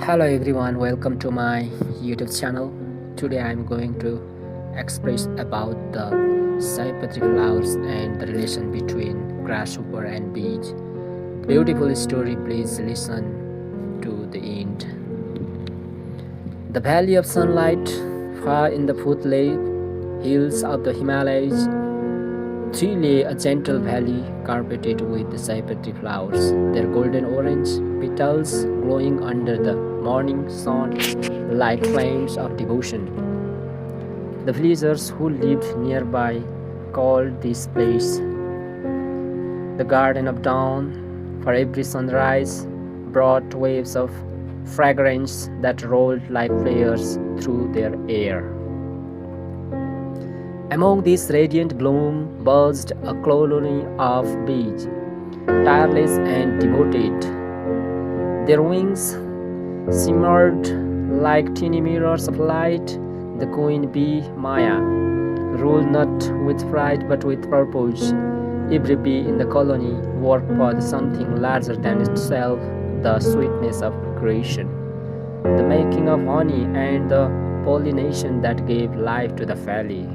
Hello everyone, welcome to my YouTube channel. Today I am going to express about the Sayapatri flowers and the relation between grasshopper and bees. Beautiful story, please listen to the end. The valley of sunlight, far in the hills of the Himalayas, three lay a gentle valley carpeted with the Sayapatri flowers, their golden orange petals glowing under the morning sun like flames of devotion. The villagers who lived nearby called this place the Garden of Dawn, for every sunrise brought waves of fragrance that rolled like flares through their air. Among these radiant bloom buzzed a colony of bees, tireless and devoted. Their wings shimmered like tiny mirrors of light. The queen bee, Maya, ruled not with pride but with purpose. Every bee in the colony worked for something larger than itself, the sweetness of creation, the making of honey and the pollination that gave life to the valley.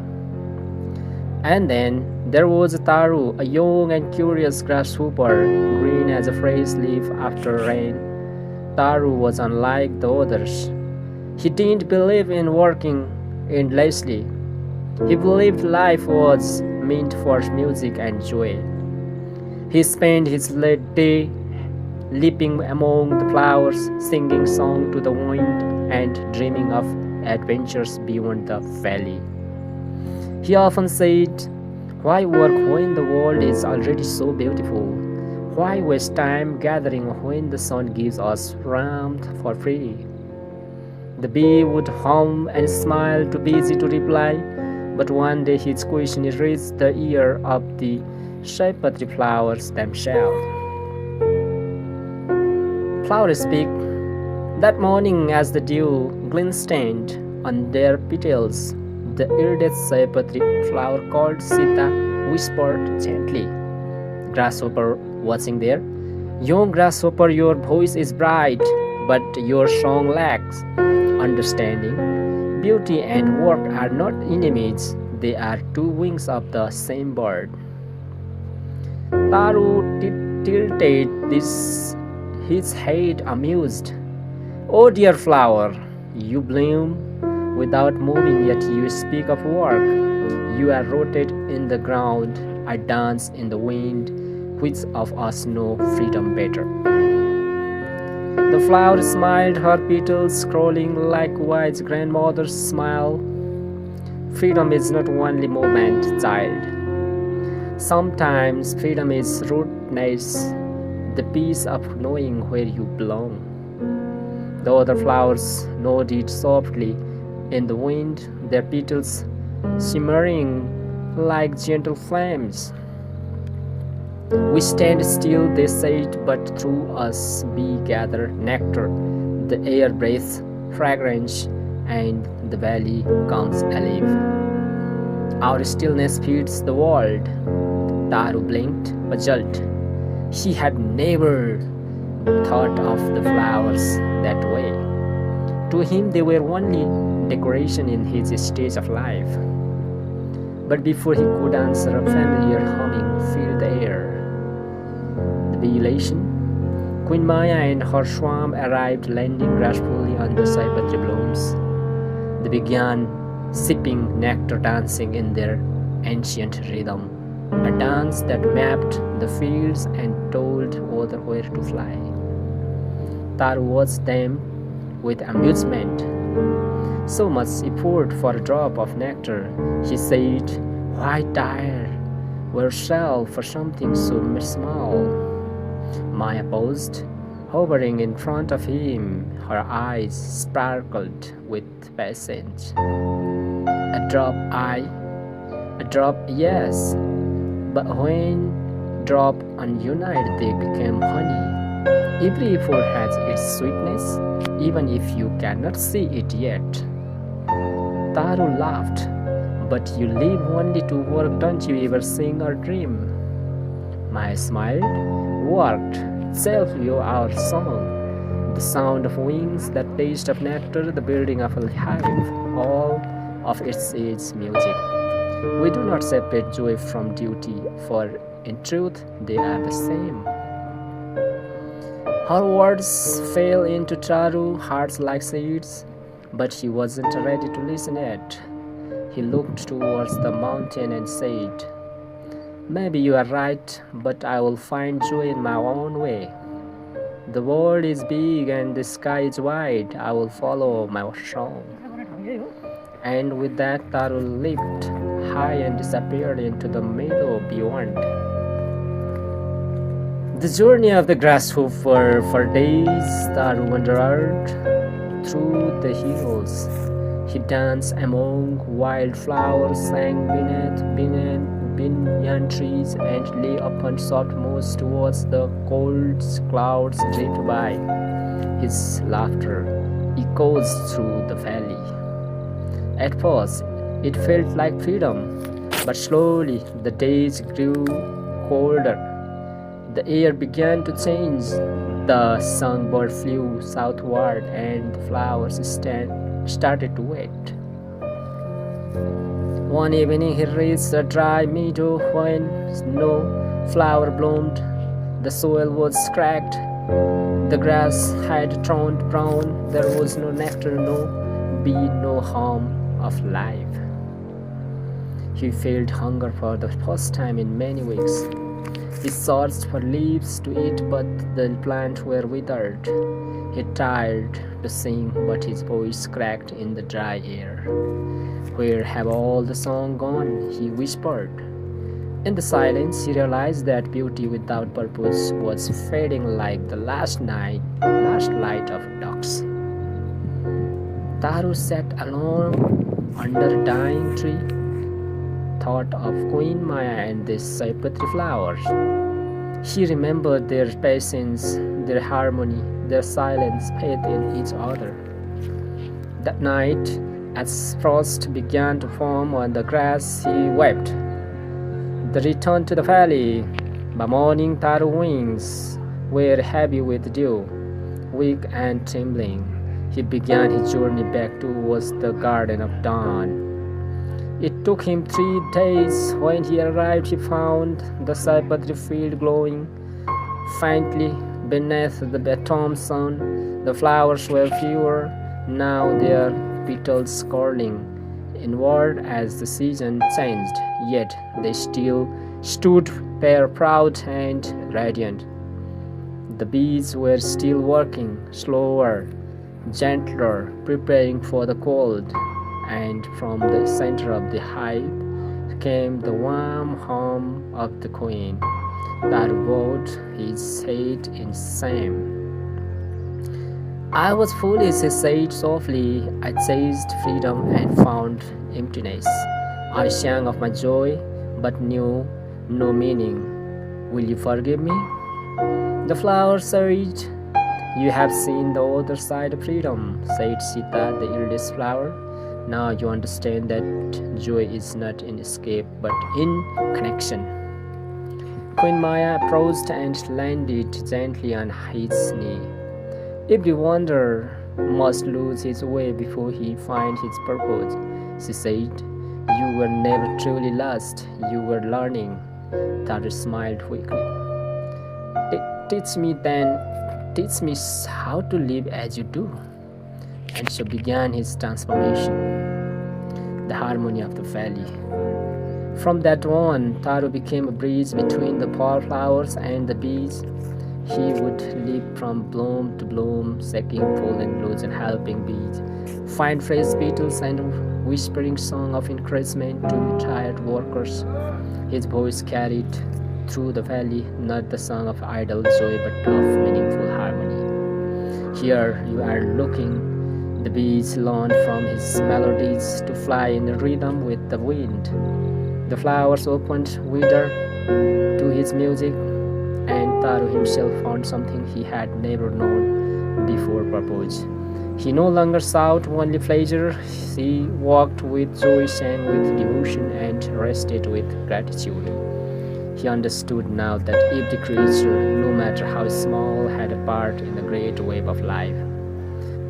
And then there was Taru, a young and curious grasshopper, green as a fresh leaf after rain. Taru was unlike the others. He didn't believe in working endlessly. He believed life was meant for music and joy. He spent his late day leaping among the flowers, singing songs to the wind, and dreaming of adventures beyond the valley. He often said, "Why work when the world is already so beautiful? Why waste time gathering when the sun gives us warmth for free?" The bee would hum and smile, too busy to reply, but one day his question reached the ear of the Sayapatri flowers themselves. Flowers speak. That morning, as the dew glistened on their petals, the iridescent Sayapatri flower called Sita whispered gently. Grasshopper, watching there, "Young grasshopper, your voice is bright, but your song lacks understanding. Beauty and work are not enemies, they are two wings of the same bird." Taru tilted his head amused. "Oh dear flower, you bloom without moving, yet you speak of work. You are rooted in the ground, I dance in the wind. Which of us know freedom better?" The flower smiled, her petals scrolling like wise grandmother's smile. "Freedom is not only movement, child. Sometimes freedom is rootedness, the peace of knowing where you belong." The other flowers nodded softly in the wind, their petals shimmering like gentle flames. "We stand still," they said, "but through us we gather nectar. The air breathes fragrance, and the valley comes alive. Our stillness feeds the world." Taru blinked, puzzled. He had never thought of the flowers that way. To him, they were only decoration in his stage of life. But before he could answer, a familiar humming filled the air. The bee elation. Queen Maya and her swarm arrived, landing gracefully on the Sayapatri blooms. They began sipping nectar, dancing in their ancient rhythm, a dance that mapped the fields and told others where to fly. Taru watched them with amusement. "So much effort for a drop of nectar," he said. "Why tire yourself for something so small?" Maya paused, hovering in front of him. Her eyes sparkled with patience. A drop, yes, but when drop ununited, they became honey. Every effort has its sweetness, even if you cannot see it yet." Taru laughed. "But you live only to work, don't you ever sing or dream?" Maya smiled. "Worked itself our song. The sound of wings, the taste of nectar, the building of a hive, all of it is music. We do not separate joy from duty, for in truth they are the same. Her words fell into Charu's heart like seeds, but he wasn't ready to listen yet. He looked towards the mountain and said, "Maybe you are right, but I will find joy in my own way. The world is big and the sky is wide. I will follow my song." And with that, Taru leaped high and disappeared into the meadow beyond. The journey of the grasshopper. For days, Taru wandered through the hills. He danced among wildflowers, sang beneath banyan trees, and lay upon soft moss towards the cold clouds drift by. His laughter echoes through the valley. At first, it felt like freedom, but slowly the days grew colder. The air began to change. The songbird flew southward, and the flowers started to wait. One evening he reached a dry meadow when no flower bloomed. The soil was cracked. The grass had turned brown. There was no nectar, no bee, no hum of life. He felt hunger for the first time in many weeks. He searched for leaves to eat, but the plants were withered. He tried to sing, but his voice cracked in the dry air. "Where have all the song gone?" he whispered. In the silence, he realized that beauty without purpose was fading like the last light of dusk. Taru sat alone under a dying tree, thought of Queen Maya and the Sayapatri flowers. He remembered their patience, their harmony, their silence, faith in each other. That night, as frost began to form on the grass, he wept. The return to the valley. By morning, Taru's wings were heavy with dew, weak and trembling. He began his journey back towards the Garden of Dawn. It took him 3 days. When he arrived, he found the Sayapatri field glowing faintly beneath the autumn sun. The flowers were fewer, now their petals curling inward as the season changed, yet they still stood proud and radiant. The bees were still working, slower, gentler, preparing for the cold, and from the center of the hive came the warm hum of the queen that bowed his head in shame. "I was foolish," he said softly. "I chased freedom and found emptiness. I sang of my joy but knew no meaning. Will you forgive me?" The flower said, "You have seen the other side of freedom," said Sita, the eldest flower. "Now you understand that joy is not in escape but in connection." Queen Maya approached and landed gently on his knee. "Every wanderer must lose his way before he finds his purpose," she said. "You were never truly lost, you were learning." Taru smiled weakly. Teach me how to live as you do." And so began his transformation, the harmony of the valley. From that on, Taru became a bridge between the wildflowers and the bees. He would leap from bloom to bloom, sucking pollen loads and helping bees find fresh petals and whispering song of encouragement to tired workers. His voice carried through the valley not the song of idle joy but of meaningful harmony. Here you are looking. The bees learned from his melodies to fly in rhythm with the wind. The flowers opened wider to his music, and Taru himself found something he had never known before: purpose. He no longer sought only pleasure. He walked with joy, sang with devotion, and rested with gratitude. He understood now that every creature, no matter how small, had a part in the great web of life.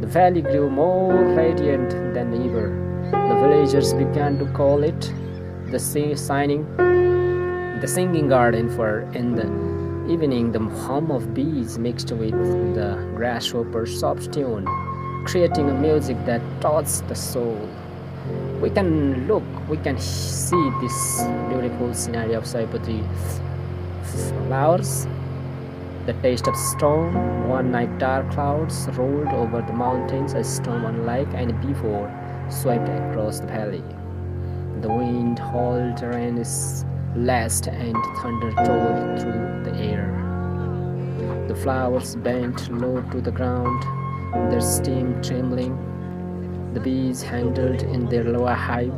The valley grew more radiant than ever. The villagers began to call it the singing garden, for in the evening the hum of bees mixed with the grasshopper's soft tune, creating a music that touched the soul. We can see this beautiful scenario of Sayapatri flowers. The taste of storm. One night dark clouds rolled over the mountains, a storm unlike any before swept across the valley. The wind howled, rain is lashed, and thunder tore through the air. The flowers bent low to the ground, their stem trembling. The bees huddled in their lower hive,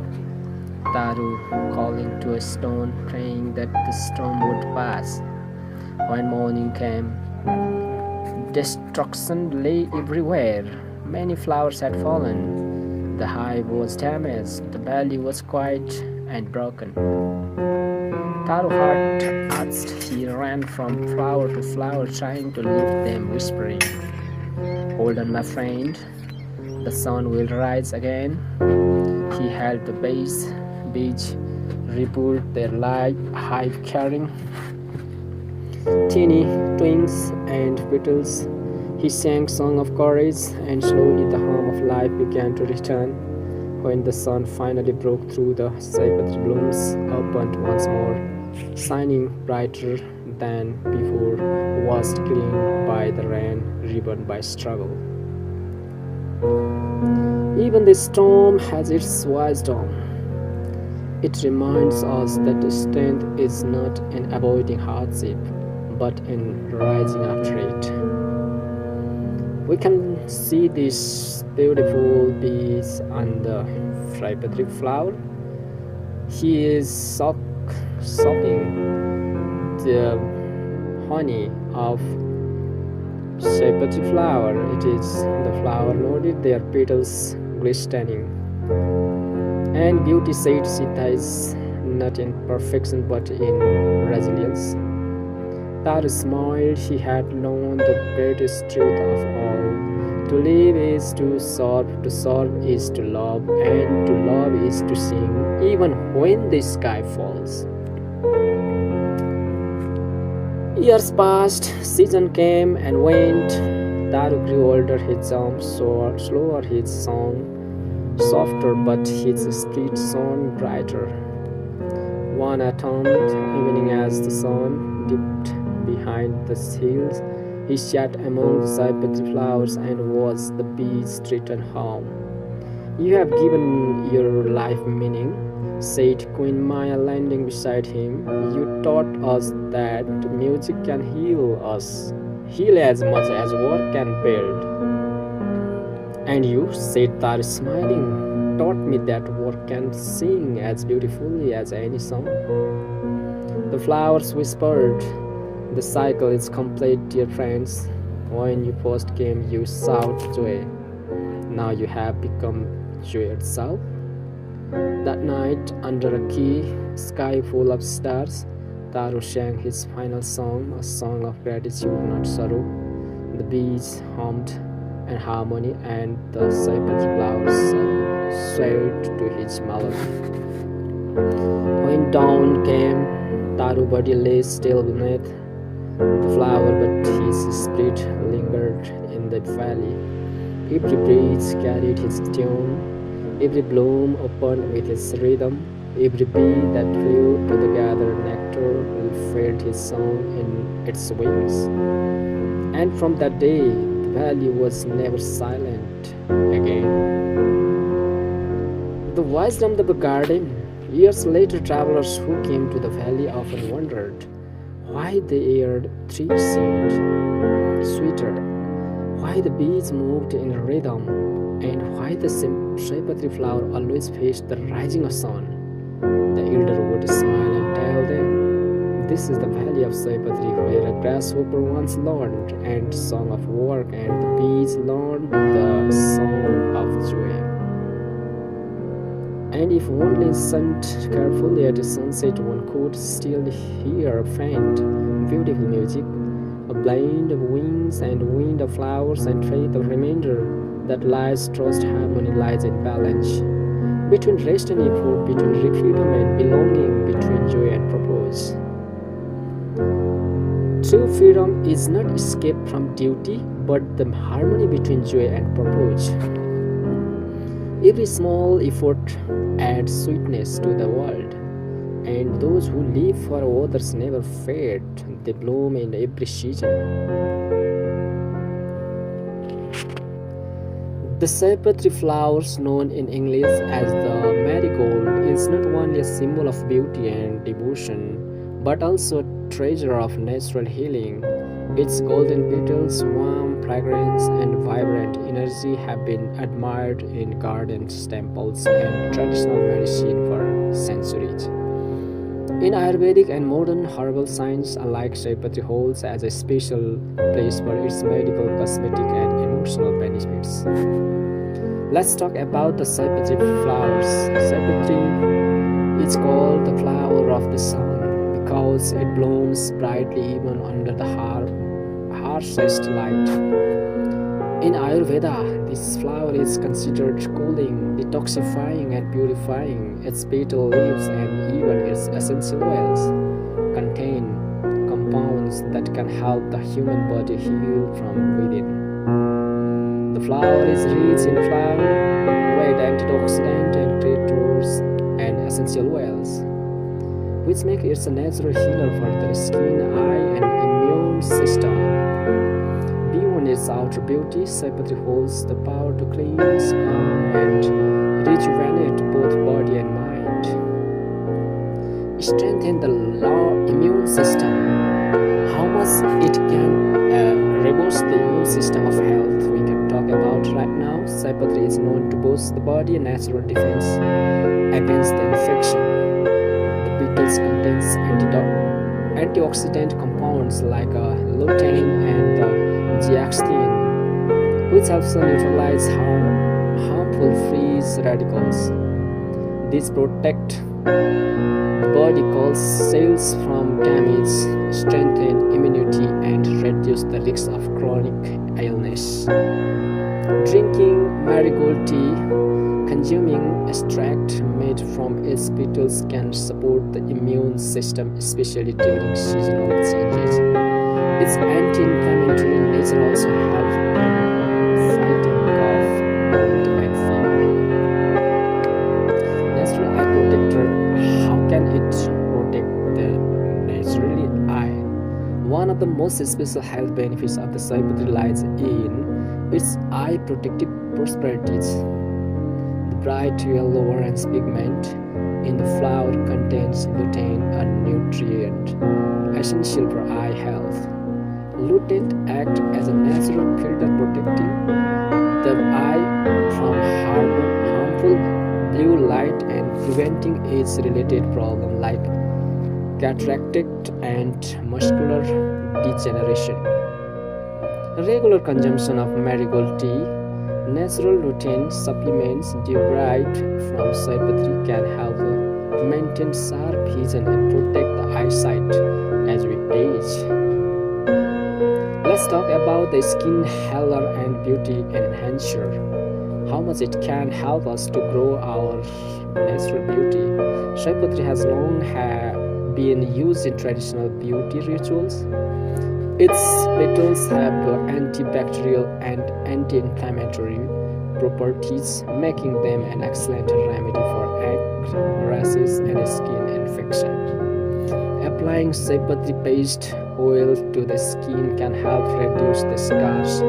Taru calling to a stone, praying that the storm would pass. When morning came, destruction lay everywhere. Many flowers had fallen. The hive was damaged. The valley was quiet and broken. Taru's heart asked. He ran from flower to flower, trying to lift them, whispering, "Hold on, my friend. The sun will rise again." He helped the bees rebuild their hive, carrying teeny twigs and petals. He sang song of courage, and slowly the hum of life began to return. When the sun finally broke through, the Sayapatri blooms opened once more, shining brighter than before, washed clean by the rain, riven by struggle. Even the storm has its wisdom. It reminds us that strength is not in avoiding hardship, but in rising after it. We can see these beautiful bees on the Sayapatri flower. He is sucking the honey of Sayapatri flower. It is the flower loaded, their petals glistening. And beauty, said Sita, is not in perfection but in resilience. Taru smiled. He had learned the greatest truth of all. To live is to serve is to love, and to love is to sing, even when the sky falls. Years passed, season came and went. Taru grew older, his jump slower, his song softer, but his spirit shone brighter. One autumn evening, as the sun dipped behind the hills, he sat among the Sayapatri flowers and watched the bees return home. "You have given your life meaning," said Queen Maya, landing beside him. "You taught us that music can heal us, heal as much as work can build." "And you," said Taru, smiling, "taught me that work can sing as beautifully as any song." The flowers whispered, "The cycle is complete, dear friends. When you first came, you sought joy. Now you have become joy itself." That night, under a key sky full of stars, Taru sang his final song, a song of gratitude, not sorrow. The bees hummed in harmony, and the Sayapatri flowers swayed to his melody. When dawn came, Taru's body lay still beneath the flower, but his spirit lingered in the valley. Every breeze carried his tune, every bloom opened with his rhythm, every bee that flew to the gather nectar felt his song in its wings. And from that day, the valley was never silent again. The wisdom of the garden. Years later, travelers who came to the valley often wondered why the air tree seemed sweeter, why the bees moved in rhythm, and why the Sayapatri flower always faced the rising sun. The elder would smile and tell them, "This is the valley of Sayapatri, where a grasshopper once learned and song of work, and the bees learned the song of joy." And if one listened carefully at sunset, one could still hear faint, beautiful music, a blend of winds and wind of flowers and faith, a reminder that lies, trust, harmony lies in balance. Between rest and effort, between freedom and belonging, between joy and purpose. True freedom is not escape from duty, but the harmony between joy and purpose. Every small effort adds sweetness to the world, and those who live for others never fade, they bloom in every season. The Sayapatri flowers, known in English as the Merigold, is not only a symbol of beauty and devotion, but also a treasure of natural healing. Its golden petals, warm fragrance, and vibrant energy have been admired in gardens, temples, and traditional medicine for centuries. In Ayurvedic and modern herbal science, alike Sayapatri holds as a special place for its medical, cosmetic, and emotional benefits. Let's talk about the Sayapatri flowers. Sayapatri is called the flower of the sun because it blooms brightly even under the harshest light. In Ayurveda, this flower is considered cooling, detoxifying, and purifying. Its petal leaves and even its essential oils contain compounds that can help the human body heal from within. The flower is rich in flavonoid, antioxidant, and creators and essential oils, which make it a natural healer for the skin, eye, and immune system. Beyond its outer beauty, Sayapatri holds the power to cleanse, calm, and rejuvenate both body and mind. Strengthen the immune system. How much it can robust the immune system of health we can talk about right now. Sayapatri is known to boost the body and natural defense against the infection. The petals contains antioxidant compounds like lutein and zeaxanthin, which helps neutralize harmful free radicals. These protect the body cells from damage, strengthen immunity, and reduce the risk of chronic illness. Drinking marigold tea, consuming extract made from its petals can support the immune system, especially during seasonal changes. Its anti-inflammatory nature also helps in fighting cough, cold, and fever. Natural eye protector. How can it protect the naturally eye? One of the most special health benefits of the Sayapatri lies in its eye protective properties. The bright yellow orange pigment in the flower contains lutein, a nutrient essential for eye health. Lutein acts as a natural filter protecting the eye from harmful blue light and preventing age-related problems like cataract and muscular degeneration. Regular consumption of marigold tea, natural lutein supplements derived from Sayapatri can help maintain sharp vision and protect the eyesight as we age. Let's talk about the skin healer and beauty enhancer. How much it can help us to grow our natural beauty. Sayapatri has long been used in traditional beauty rituals. Its petals have antibacterial and anti-inflammatory properties, making them an excellent remedy for acne, rashes, and skin infection. Applying Sayapatri paste oil to the skin can help reduce the scars,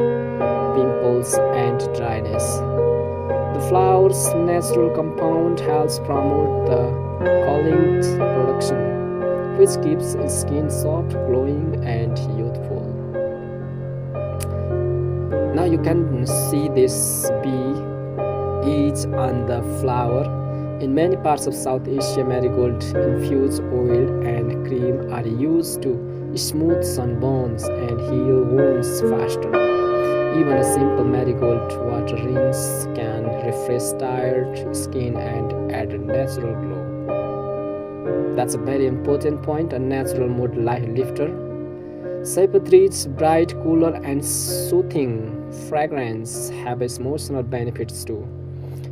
pimples, and dryness. The flower's natural compound helps promote the collagen production, which keeps skin soft, glowing, and youthful. Now you can see this bee each on the flower. In many parts of South Asia, marigold infused oil and cream are used to smooth sunburns and heal wounds faster. Even a simple marigold water rinse can refresh tired skin and add a natural glow. That's a very important point, a natural mood lifter. Sayapatri's bright, cooler, and soothing fragrance have emotional benefits too.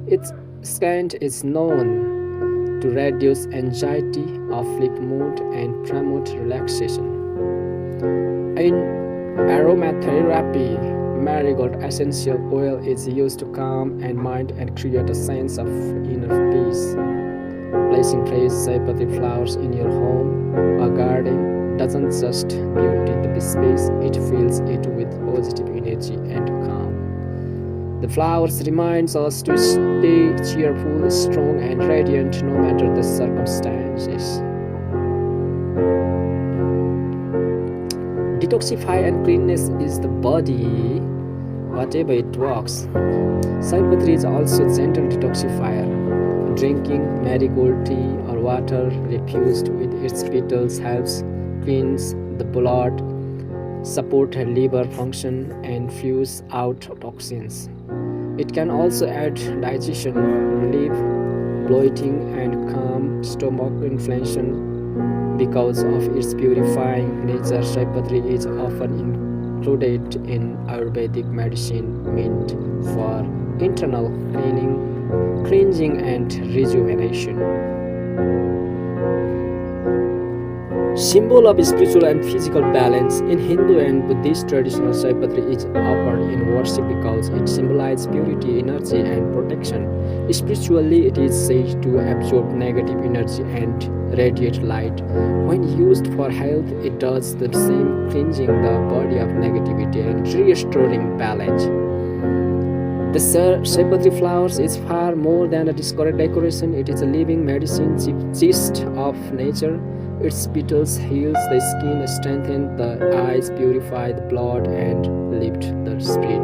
Its scent is known to reduce anxiety, uplift mood, and promote relaxation. In aromatherapy, marigold essential oil is used to calm and mind and create a sense of inner peace. Placing fresh Sayapatri flowers in your home or garden doesn't just beauty the space, it fills it with positive energy and calm. The flowers reminds us to stay cheerful, strong, and radiant no matter the circumstances. Detoxify and cleanness is the body, whatever it works. Sayapatri is also a gentle detoxifier. Drinking marigold tea or water refused with its petals helps cleanse the blood, support liver function, and flush out toxins. It can also aid digestion, relieve bloating, and calm stomach inflammation. Because of its purifying nature, Sayapatri is often included in Ayurvedic medicine meant for internal cleansing, and rejuvenation. Symbol of spiritual and physical balance. In Hindu and Buddhist tradition, Sayapatri is offered in worship because it symbolizes purity, energy, and protection. Spiritually, it is said to absorb negative energy and radiate light. When used for health, it does the same, cleansing the body of negativity and restoring balance. The Sayapatri flowers is far more than a decoration. It is a living medicine, gist of nature. Its petals heals the skin, strengthen the eyes, purify the blood, and lift the spirit.